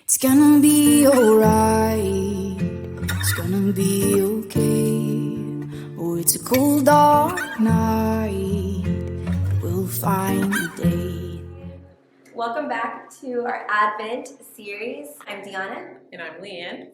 It's gonna be alright. It's gonna be okay. Oh, it's a cold, dark night. We'll find a day. Welcome back to our Advent series. I'm Deanna. And I'm Leanne.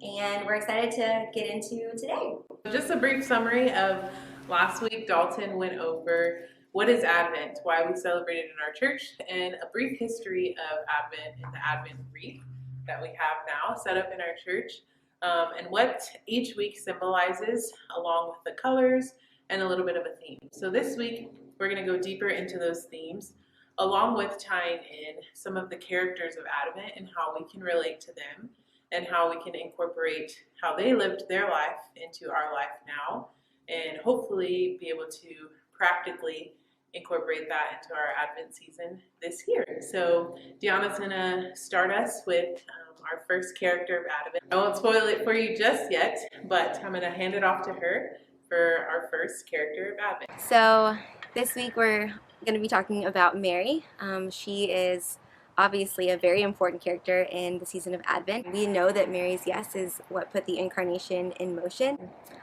And we're excited to get into today. Just a brief summary of last week. Dalton went over what is Advent, why we celebrate it in our church, and a brief history of Advent and the Advent wreath that we have now set up in our church, and what each week symbolizes, along with the colors and a little bit of a theme. So this week, we're going to go deeper into those themes, along with tying in some of the characters of Advent and how we can relate to them and how we can incorporate how they lived their life into our life now, and hopefully be able to practically incorporate that into our Advent season this year. So Deanna's gonna start us with our first character of Advent. I won't spoil it for you just yet, but I'm gonna hand it off to her for our first character of Advent. So this week we're going to be talking about Mary. She is obviously a very important character in the season of Advent. We know that Mary's yes is what put the incarnation in motion.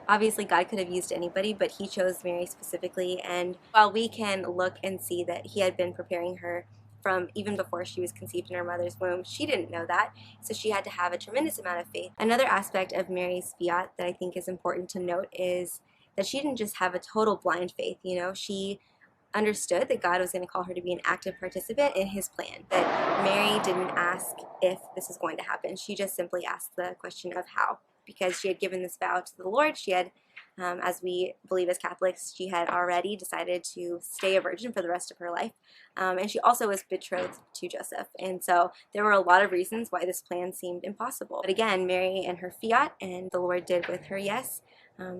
Obviously, God could have used anybody, but he chose Mary specifically. And while we can look and see that he had been preparing her from even before she was conceived in her mother's womb, she didn't know that. So she had to have a tremendous amount of faith. Another aspect of Mary's fiat that I think is important to note is that she didn't just have a total blind faith. She understood that God was going to call her to be an active participant in his plan, that Mary didn't ask if this is going to happen. She just simply asked the question of how, because she had given this vow to the Lord. She had, as we believe as Catholics, she had already decided to stay a virgin for the rest of her life, and she also was betrothed to Joseph, and so there were a lot of reasons why this plan seemed impossible. But again, Mary and her fiat and the Lord did with her yes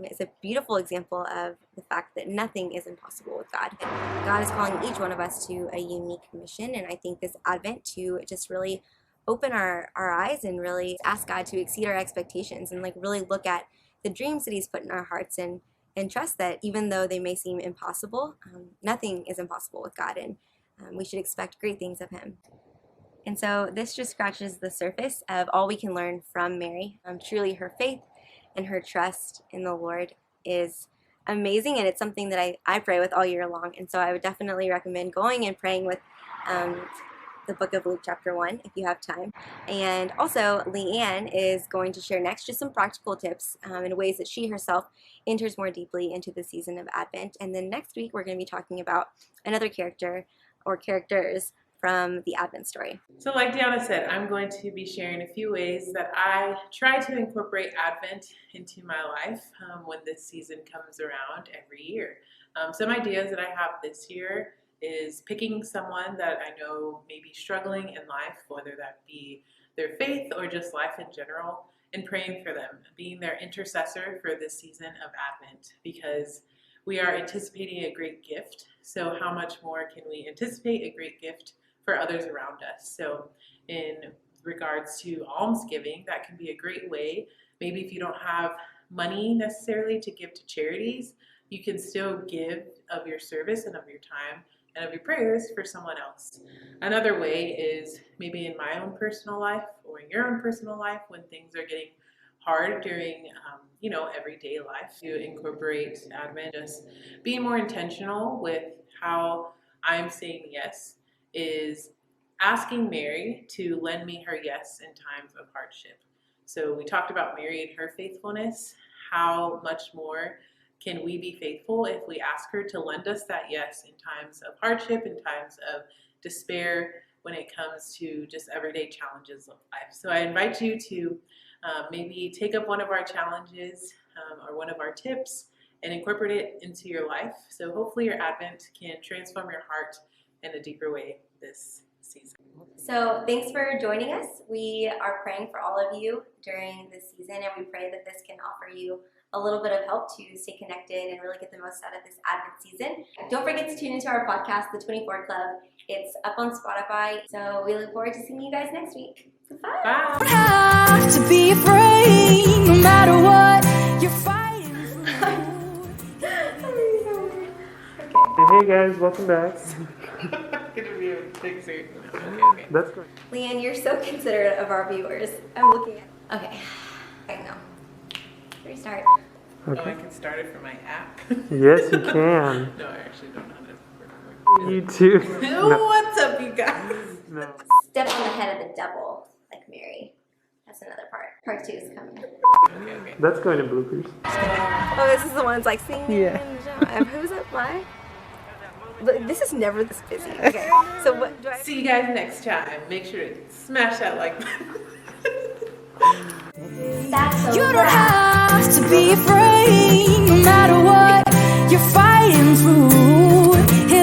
is a beautiful example of the fact that nothing is impossible with God. God is calling each one of us to a unique mission, and I think this Advent to just really open our eyes and really ask God to exceed our expectations and really look at the dreams that he's put in our hearts and trust that even though they may seem impossible, nothing is impossible with God, and we should expect great things of him. And so this just scratches the surface of all we can learn from Mary. Truly her faith and her trust in the Lord is amazing, and it's something that I pray with all year long. And so I would definitely recommend going and praying with the book of Luke chapter 1 if you have time. And also Leanne is going to share next just some practical tips in ways that she herself enters more deeply into the season of Advent. And then next week we're going to be talking about another character or characters from the Advent story. So like Deanna said, I'm going to be sharing a few ways that I try to incorporate Advent into my life when this season comes around every year. Some ideas that I have this year is picking someone that I know may be struggling in life, whether that be their faith or just life in general, and praying for them, being their intercessor for this season of Advent, because we are anticipating a great gift. So how much more can we anticipate a great gift for others around us? So in regards to almsgiving, that can be a great way. Maybe if you don't have money necessarily to give to charities, you can still give of your service and of your time and of your prayers for someone else. Another way is maybe in my own personal life or in your own personal life when things are getting hard during everyday life, to incorporate Advent, just being more intentional with how I'm saying yes is asking Mary to lend me her yes in times of hardship. So we talked about Mary and her faithfulness. How much more can we be faithful if we ask her to lend us that yes in times of hardship, in times of despair, when it comes to just everyday challenges of life? So I invite you to maybe take up one of our challenges or one of our tips and incorporate it into your life. So hopefully your Advent can transform your heart in a deeper way this season. So thanks for joining us. We are praying for all of you during this season, and we pray that this can offer you a little bit of help to stay connected and really get the most out of this Advent season. Don't forget to tune into our podcast, The 24 Club. It's up on Spotify, so we look forward to seeing you guys next week. Goodbye. Bye. Don't have to be afraid, no matter what you're fighting for. Hey guys, welcome back. Good to be here. Picture. Okay. That's good. Leanne, you're so considerate of our viewers. I'm looking at. Okay. Right now. Restart. Oh, I Okay. can start it from my app. Yes, you can. No, I actually don't know how to record. You too. What's up, you guys? No. Step on the head of the devil, like Mary. That's another part. Part 2 is coming. Okay. That's going to bloopers. Oh, this is the one's like singing. Yeah. Who's up? Why? But this is never this busy. Okay. So what do I? See you guys next time. Make sure to smash that like button. That's so You don't rad. have to be afraid, no matter what you're fighting through.